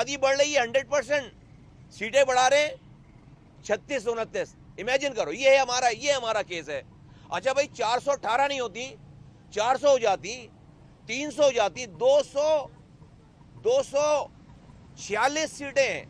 आबादी बढ़ रही है 100%, सीटें बढ़ा रहे हैं 36-29। इमेजिन करो, ये हमारा केस है। अच्छा भाई 418 नहीं होती, 400 हो जाती, 300 हो जाती, 246 सीटें हैं।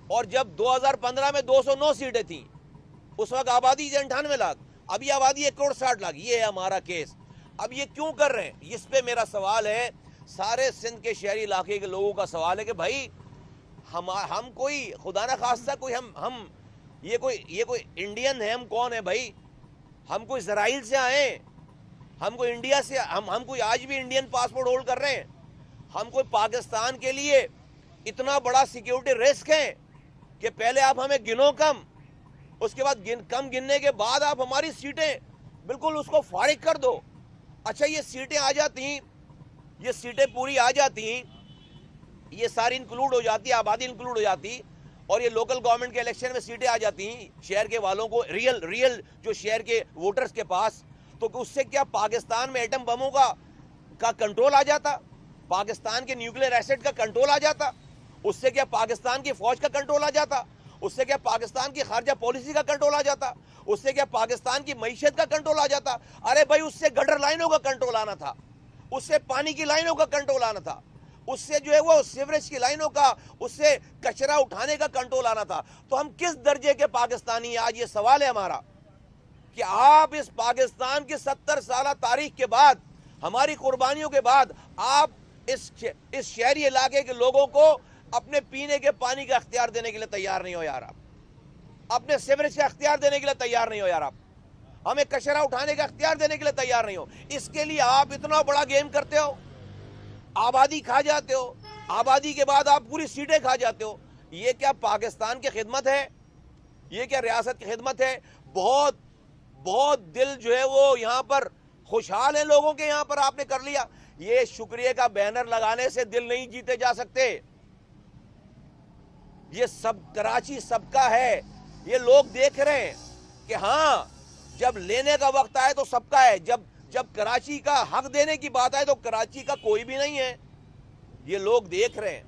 और जब 2015 में 209 सीटें थी, उस वक्त आबादी 98 लाख, अभी आबादी 1,60,00,000। ये है हमारा केस। अब ये क्यों कर रहे हैं, इस पे मेरा सवाल है, सारे सिंध के शहरी इलाके के लोगों का सवाल है कि भाई हम कोई खुदा ना खास्ता कोई हम ये कोई इंडियन है, हम कौन है भाई? हम कोई इसराइल से आए, हम कोई इंडिया से, हम कोई आज भी इंडियन पासपोर्ट होल्ड कर रहे हैं? हम कोई पाकिस्तान के लिए इतना बड़ा सिक्योरिटी रिस्क है कि पहले आप हमें गिनो कम, उसके बाद कम गिनने के बाद आप हमारी सीटें बिल्कुल उसको फारिग कर दो। अच्छा ये सीटें आ जाती, ये सीटें पूरी आ जाती, ये सारी इंक्लूड हो जाती, आबादी इंक्लूड हो जाती, और ये लोकल गवर्नमेंट के इलेक्शन में सीटें आ जाती शहर के वालों को, रियल जो शहर के वोटर्स के पास, तो उससे क्या पाकिस्तान में एटम बमों का कंट्रोल आ जाता? पाकिस्तान के न्यूक्लियर एसेट का कंट्रोल आ जाता? उससे क्या पाकिस्तान की फौज का कंट्रोल आ जाता? उससे क्या पाकिस्तान की खारजा पॉलिसी का कंट्रोल आ जाता? उससे क्या पाकिस्तान की मईशत का कंट्रोल आ जाता? अरे भाई उससे गटर लाइनों का कंट्रोल आना था, उससे पानी की लाइनों का कंट्रोल आना था, उससे जो है वो सीवरेज की लाइनों का, उससे कचरा उठाने का कंट्रोल आना था। तो हम किस दर्जे के पाकिस्तानी? आज ये सवाल है हमारा कि आप इस पाकिस्तान की 70 साल तारीख के बाद, हमारी कुर्बानियों के बाद, आप इस शहरी इलाके के लोगों को अपने पीने के पानी का अख्तियार देने के लिए तैयार नहीं हो यार, आप अपने सीवरेज का अख्तियार देने के लिए तैयार नहीं हो यार, आप हमें कचरा उठाने का अख्तियार देने के लिए तैयार नहीं हो। इसके लिए आप इतना बड़ा गेम करते हो, आबादी खा जाते हो, आबादी के बाद आप पूरी सीटें खा जाते हो। ये क्या पाकिस्तान की खिदमत है? ये क्या रियासत की खिदमत है? बहुत दिल जो है वो यहाँ पर खुशहाल है लोगों के, यहाँ पर आपने कर लिया। ये शुक्रिया का बैनर लगाने से दिल नहीं जीते जा सकते। ये सब कराची सबका है, ये लोग देख रहे हैं कि हाँ जब लेने का वक्त आए तो सबका है, जब कराची का हक देने की बात आए तो कराची का कोई भी नहीं है। ये लोग देख रहे हैं,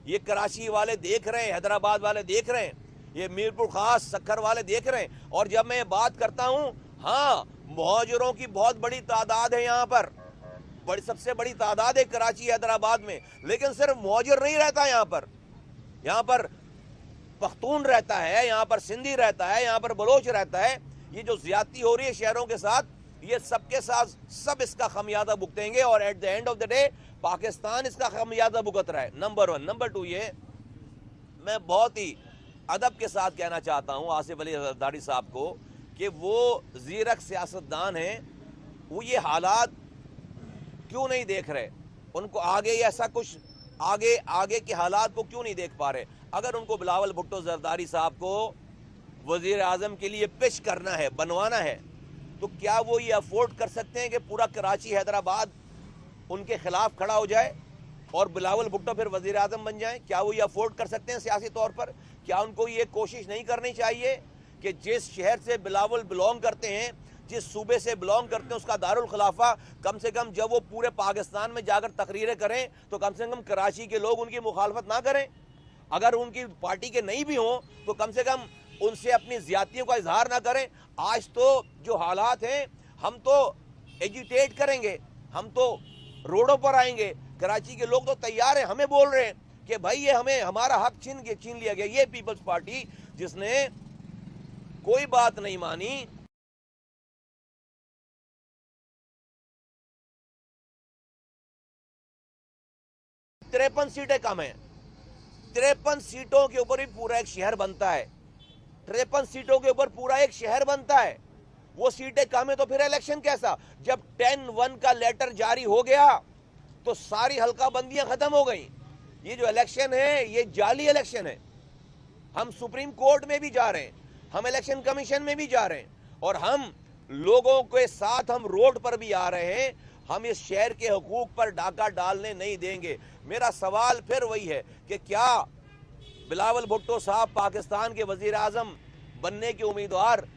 ये कराची वाले देख रहे हैं, हैदराबाद वाले देख रहे हैं, ये मीरपुर खास सक्खर वाले देख रहे हैं। और जब मैं बात करता हूं, हाँ मुहाजिरों की बहुत बड़ी तादाद है यहाँ पर, सबसे बड़ी तादाद है कराची हैदराबाद में, लेकिन सिर्फ मुहाजिर नहीं रहता यहाँ पर पख्तून रहता है, यहाँ पर सिंधी रहता है, यहाँ पर बलोच रहता है। ये जो ज्यादती हो रही है शहरों के साथ, ये सबके साथ सब इसका खमियाजा भुगतेंगे, और at the end of the day Pakistan इसका खमियाजा भुगत रहा है। नंबर 1। नंबर 2, ये मैं बहुत ही अदब के साथ कहना चाहता हूँ आसिफ अली जरदारी साहब को कि वो ज़ीरक सियासतदान हैं, वो ये हालात क्यों नहीं देख रहे? उनको आगे ऐसा कुछ आगे के हालात को क्यों नहीं देख पा रहे? अगर उनको बिलावल भुट्टो जरदारी साहब को वजीर आजम के लिए पिच करना है, बनवाना है, तो क्या वो ये अफोर्ड कर सकते हैं कि पूरा कराची हैदराबाद उनके खिलाफ खड़ा हो जाए और बिलावल भुट्टो फिर वजीर आजम बन जाए? क्या वो ये अफोर्ड कर सकते हैं सियासी तौर पर? क्या उनको ये कोशिश नहीं करनी चाहिए कि जिस शहर से बिलावल बिलोंग करते हैं, जिस सूबे से बिलोंग करते हैं, उसका दारुल खिलाफा कम से कम जब वो पूरे पाकिस्तान में जाकर तकरीरें करें तो कम से कम कराची के लोग उनकी मुखालफत ना करें? अगर उनकी पार्टी के नहीं भी हों तो कम से कम उनसे अपनी ज्यादतियों का इजहार ना करें। आज तो जो हालात हैं, हम तो एजिटेट करेंगे, हम तो रोडों पर आएंगे। कराची के लोग तो तैयार हैं, हमें बोल रहे हैं कि भाई ये हमें हमारा हक छीन लिया गया। ये पीपल्स पार्टी जिसने कोई बात नहीं मानी, 53 सीटें कम है, 53 सीटों के ऊपर भी पूरा एक शहर बनता है, 53 सीटों के ऊपर पूरा एक शहर बनता है। वो सीटें कम है तो फिर इलेक्शन कैसा? जब 10-1 का लेटर जारी हो गया तो सारी हल्का बंदियां खत्म हो गई। ये जो इलेक्शन है ये जाली इलेक्शन है। हम सुप्रीम कोर्ट में भी जा रहे हैं, हम इलेक्शन कमीशन में भी जा रहे हैं, और हम लोगों के साथ हम रोड पर भी आ रहे हैं। हम इस शहर के हुकूक पर डाका डालने नहीं देंगे। मेरा सवाल फिर वही है कि क्या बिलावल भुट्टो साहब पाकिस्तान के वजीर आजम बनने के उम्मीदवार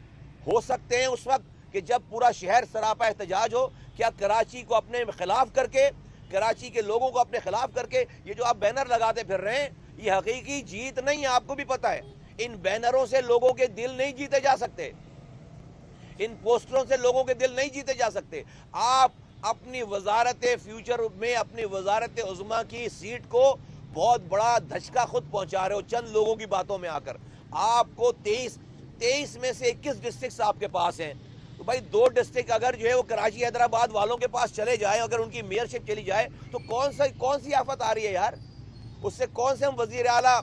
हो सकते हैं उस वक्त कि जब पूरा शहर सरापा एहतजाज हो? क्या कराची को अपने खिलाफ करके, कराची के लोगों को अपने खिलाफ करके, ये जो आप बैनर लगाते फिर रहे हैं, ये हकीकी जीत नहीं है, आपको भी पता है। इन बैनरों से लोगों के दिल नहीं जीते जा सकते, इन पोस्टरों से लोगों के दिल नहीं जीते जा सकते। आप अपनी वजारत फ्यूचर में अपनी वजारत उज़्मा की सीट को बहुत बड़ा धचका खुद पहुंचा रहे हो चंद लोगों की बातों में आकर। आपको 23 में से 21 डिस्ट्रिक्ट आपके पास हैं, तो भाई 2 डिस्ट्रिक्ट अगर जो है वो कराची हैदराबाद वालों के पास चले जाए, अगर उनकी मेयरशिप चली जाए, तो कौन सी आफत आ रही है यार? उससे कौन से हम वजीर आला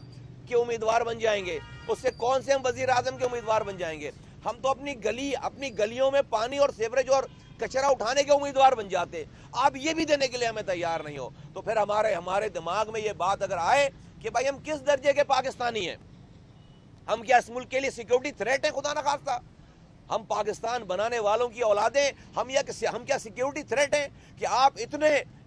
के उम्मीदवार बन जाएंगे? उससे कौन से हम वजीर आजम के उम्मीदवार बन जाएंगे? हम तो अपनी गलियों में पानी और सीवरेज और कचरा उठाने के उम्मीदवार बन जाते। आप ये भी देने के लिए हमें तैयार नहीं हो, तो फिर हमारे दिमाग में ये बात अगर आए कि भाई हम किस दर्जे के पाकिस्तानी हैं, हम क्या इस मुल्क के लिए सिक्योरिटी थ्रेट है? खुदा ना खास्ता हम पाकिस्तान बनाने वालों की औलादें, हम क्या सिक्योरिटी थ्रेट हैं कि आप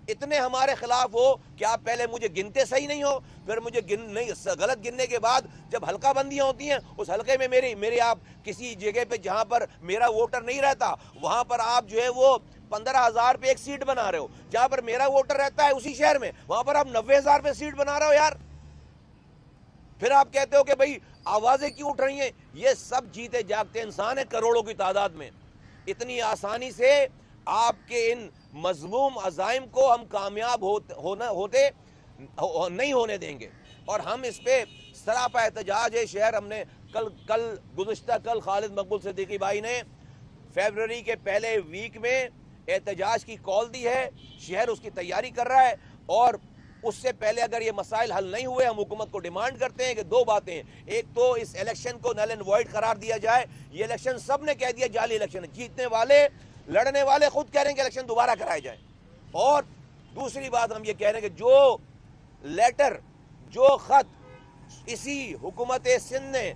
इतने हमारे खिलाफ हो कि आप पहले मुझे गिनते सही नहीं हो, फिर मुझे गलत गिनने के बाद जब हल्का बंदियां होती हैं, उस हल्के में मेरे आप किसी जगह पे जहां पर मेरा वोटर नहीं रहता, वहां पर आप जो है वो 15,000 पे एक सीट बना रहे हो। जहां पर मेरा वोटर रहता है उसी शहर में, वहां पर आप 90,000 पे सीट बना रहे हो यार। फिर आप कहते हो कि भाई आवाजें क्यों उठ रही हैं? ये सब जीते जागते इंसान है करोड़ों की तादाद में। इतनी आसानी से आपके इन मजमूम अजाइम को हम कामयाब नहीं होने देंगे, और हम इस पे सरापा एहतजाज है। शहर हमने कल खालिद मकबूल सिद्दीकी भाई ने फरवरी के पहले वीक में एहतजाज की कॉल दी है। शहर उसकी तैयारी कर रहा है, और उससे पहले अगर ये मसाइल हल नहीं हुए, हम हुकूमत को डिमांड करते हैं कि 2 बातें हैं। एक तो इस इलेक्शन को नल एंड वॉइड करार दिया जाए। ये इलेक्शन सब ने कह दिया जाली इलेक्शन है, जीतने वाले लड़ने वाले खुद कह रहे हैं कि इलेक्शन दोबारा कराए जाए। और दूसरी बात हम ये कह रहे हैं कि जो लेटर, जो खत इसी हुकूमत सिंध ने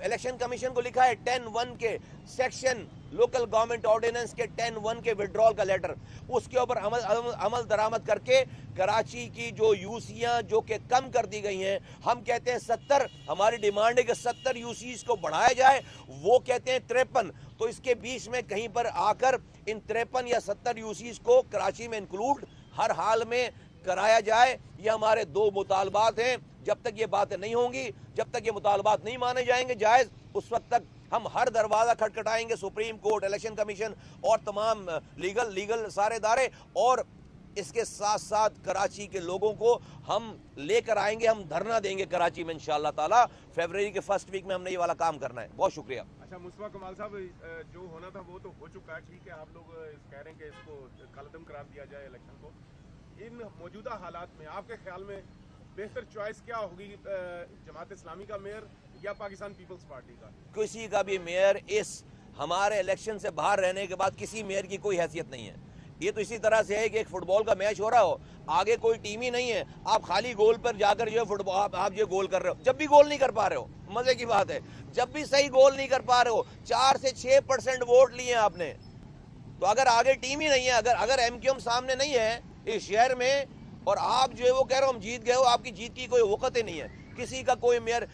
इलेक्शन कमीशन को लिखा है 10(1) के सेक्शन लोकल गवर्नमेंट ऑर्डिनेंस के 10(1) के विड्रॉल का लेटर, उसके ऊपर अमल दरामद करके कराची की जो यूसियां जो कि कम कर दी गई हैं, हम कहते हैं 70, हमारी डिमांड है कि 70 यूसीज को बढ़ाया जाए, वो कहते हैं 53। तो इसके बीच में कहीं पर आकर इन 53 या 70 यूसीज को कराची में इंक्लूड हर हाल में कराया जाए। ये हमारे 2 मुतालबात हैं। जब तक ये बातें नहीं होंगी, जब तक ये मुतालबात नहीं माने जाएंगे जायज़, उस वक्त तक हम हर दरवाज़ा खटखटाएंगे, सुप्रीम कोर्ट, इलेक्शन कमीशन और तमाम लीगल सारे इदारे, और इसके साथ साथ कराची के लोगों को हम लेकर आएंगे। हम धरना देंगे कराची में इंशाअल्लाह ताला। फरवरी के फर्स्ट वीक में हमने ये वाला काम करना है। बहुत शुक्रिया। अच्छा मुस्तफा कमाल साहब, जो होना था वो तो हो चुका है, ठीक है। आप लोग कह रहे हैं कि इसको कलअदम करार दिया जाए इलेक्शन को। इन मौजूदा हालात में आपके ख्याल में बेहतर चॉइस क्या होगी, जमात इस्लामी का मेयर या पाकिस्तान पीपल्स पार्टी का? किसी का भी मेयर इस हमारे इलेक्शन से बाहर रहने के बाद किसी मेयर की कोई हैसियत नहीं है। ये तो इसी तरह से है कि एक फुटबॉल का मैच हो रहा हो, आगे कोई टीम ही नहीं है, आप खाली गोल पर जाकर जो है फुटबॉल आप जो गोल कर रहे हो, जब भी गोल नहीं कर पा रहे हो, मजे की बात है, जब भी सही गोल नहीं कर पा रहे हो, 4 से 6% वोट लिए आपने, तो अगर आगे टीम ही नहीं है, अगर एमक्यूएम सामने नहीं है इस शहर में, और आप जो है वो कह रहे हो हम जीत गए हो, आपकी जीत की कोई वक़्त ही नहीं है। किसी का कोई मेयर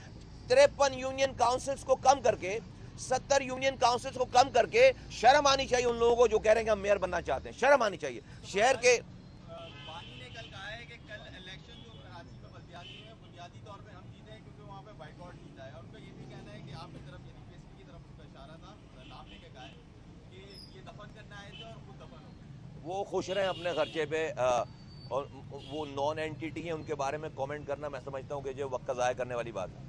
53 यूनियन काउंसिल्स को कम करके, 70 यूनियन काउंसिल्स को कम करके, शर्म आनी चाहिए उन लोगों को जो कह रहे हैं कि हम मेयर बनना चाहते हैं। शर्म आनी चाहिए। शहर के बानी ने कल कहा है कि कल इलेक्शन जो कराची में बल्दियाती में बुनियादी तौर पे हम जीते हैं क्योंकि वहाँ पे बाइकआउट जीता है, और उनका ये भी कहना है कि आपकी तरफ यानी पीएसपी की तरफ उनका इशारा था, नाम लेके कहा है कि ये दफन करना आए थे और खुद दफन हो गए। वो खुश रहे अपने खर्चे पे, और वो नॉन एंटिटी है, उनके बारे में कमेंट करना मैं समझता हूँ कि जो वक्त ज़ाया करने वाली बात है।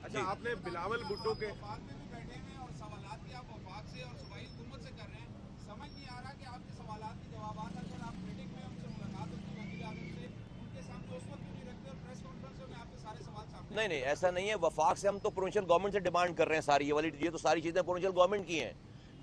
अच्छा आपने बिलावल भुट्टो के वफाक में भी बैठे हुए और सवालात भी आप वफाक से और सूबाई हुकूमत से कर रहे हैं, समझ नहीं आ रहा कि आपके सवालात के जवाब अगर आप मीटिंग में उनसे मुलाकात होती है वज़ीर आज़म से, उनके सामने उस वक्त क्यों नहीं रखते और प्रेस कॉन्फ्रेंस में आपके सारे सवाल सामने? नहीं, ऐसा नहीं है। वफाक से हम तो प्रोविंशियल गवर्नमेंट से डिमांड कर रहे हैं सारी, ये तो सारी चीज़ें प्रोविंशियल गवर्नमेंट की हैं।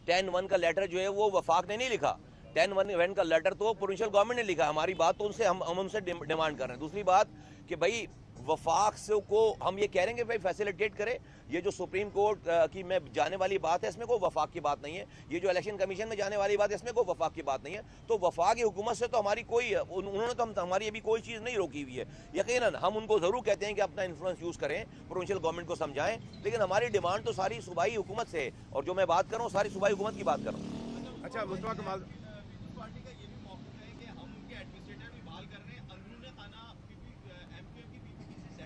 10(1) का लेटर जो है वो वफाक ने नहीं लिखा, 10(1) का लेटर तो प्रोविंशियल गवर्नमेंट ने लिखा। हमारी बात तो उनसे हम उनसे डिमांड कर रहे हैं। दूसरी बात कि भाई वफाक से को हम ये कह रहे हैं कि भाई फैसिलिटेट करे। ये जो सुप्रीम कोर्ट की में जाने वाली बात है, इसमें कोई वफाक की बात नहीं है। ये जो इलेक्शन कमीशन में जाने वाली बात है, इसमें कोई वफाक की बात नहीं है। तो वफाक की हुकूमत से तो हमारी कोई, उन्होंने तो हमारी अभी कोई चीज़ नहीं रोकी हुई है। यकीनन हम उनको ज़रूर कहते हैं कि अपना इन्फ्लुएंस यूज़ करें, प्रोविंशियल गवर्नमेंट को समझाएं, लेकिन हमारी डिमांड तो सारी सूबाई हुकूमत से है, और जो मैं बात कर रहा हूँ सारी सूबाई हुकूमत की बात कर रहा हूँ। अच्छा मुस्तफा कमाल पार्टी का ये भी मौक़िफ़ है कि हम उनके एडमिनिस्ट्रेटर भी बहाल कर रहे हैं। अजरूल खाना एमक्यूएम की पीपीपी से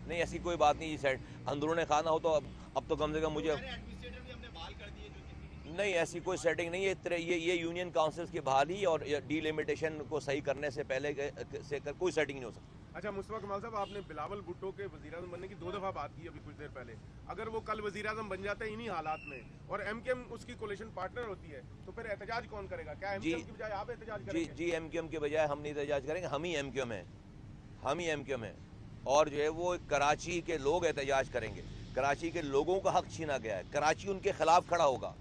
नहीं, ऐसी कोई बात नहीं। सेट अंदरूनी खाना हो तो अब तो कम से कम मुझे एडमिनिस्ट्रेटर भी हमने बहाल कर दिए जो जितनी भी नहीं, ऐसी कोई सेटिंग नहीं है। ये यूनियन काउंसिल्स की बहाली और डीलिमिटेशन को सही करने से पहले कोई सेटिंग नहीं हो सकती। अच्छा मुस्तफा कमाल साहब, आपने बिलावल भुट्टो के वज़ीर-ए-आज़म बनने की 2 दफ़ा बात की अभी कुछ देर पहले। अगर वो कल वज़ीर-ए-आज़म बन जाते हैं इन्हीं हालात में और एमकेएम उसकी कोलिशन पार्टनर होती है तो फिर एहतजाज कौन करेगा? क्या एमकेएम की बजाय आप एहतजाज करेंगे? जी, एमक्यूएम के बजाय हम नहीं एहतजाज करेंगे, हम ही एमक्यूएम हैं। और जो है वो कराची के लोग एहतजाज करेंगे। कराची के लोगों का हक छीना गया है, कराची उनके खिलाफ खड़ा होगा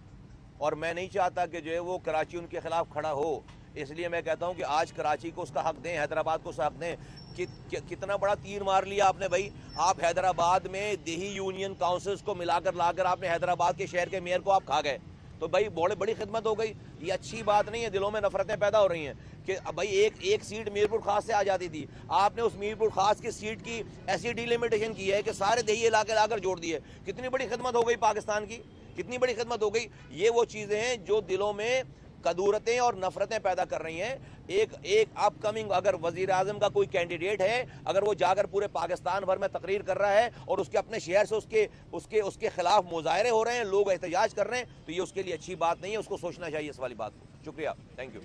और मैं नहीं चाहता कि जो है वो कराची उनके खिलाफ खड़ा हो। इसलिए मैं कहता हूं कि आज कराची को उसका हक दें, हैदराबाद को उसका हक दें। कितना बड़ा तीर मार लिया आपने भाई। आप हैदराबाद में देही यूनियन काउंसिल्स को मिलाकर लाकर आपने हैदराबाद के शहर के मेयर को आप खा गए, तो भाई बहुत बड़ी खिदमत हो गई। ये अच्छी बात नहीं है, दिलों में नफरतें पैदा हो रही हैं कि भाई एक सीट मीरपुर खास से आ जाती थी, आपने उस मीरपुर खास की सीट की ऐसी डिलिमिटेशन की है कि सारे देही इलाके लाकर जोड़ दिए। कितनी बड़ी खिदमत हो गई पाकिस्तान की, कितनी बड़ी खिदमत हो गई। ये वो चीज़ें हैं जो दिलों में कदूरतें और नफरतें पैदा कर रही हैं। एक अपकमिंग अगर वजीर आजम का कोई कैंडिडेट है, अगर वो जाकर पूरे पाकिस्तान भर में तकरीर कर रहा है और उसके अपने शहर से उसके खिलाफ मुजाहरे हो रहे हैं, लोग एहतजाज कर रहे हैं, तो ये उसके लिए अच्छी बात नहीं है। उसको सोचना चाहिए इस वाली बात को। शुक्रिया, थैंक यू।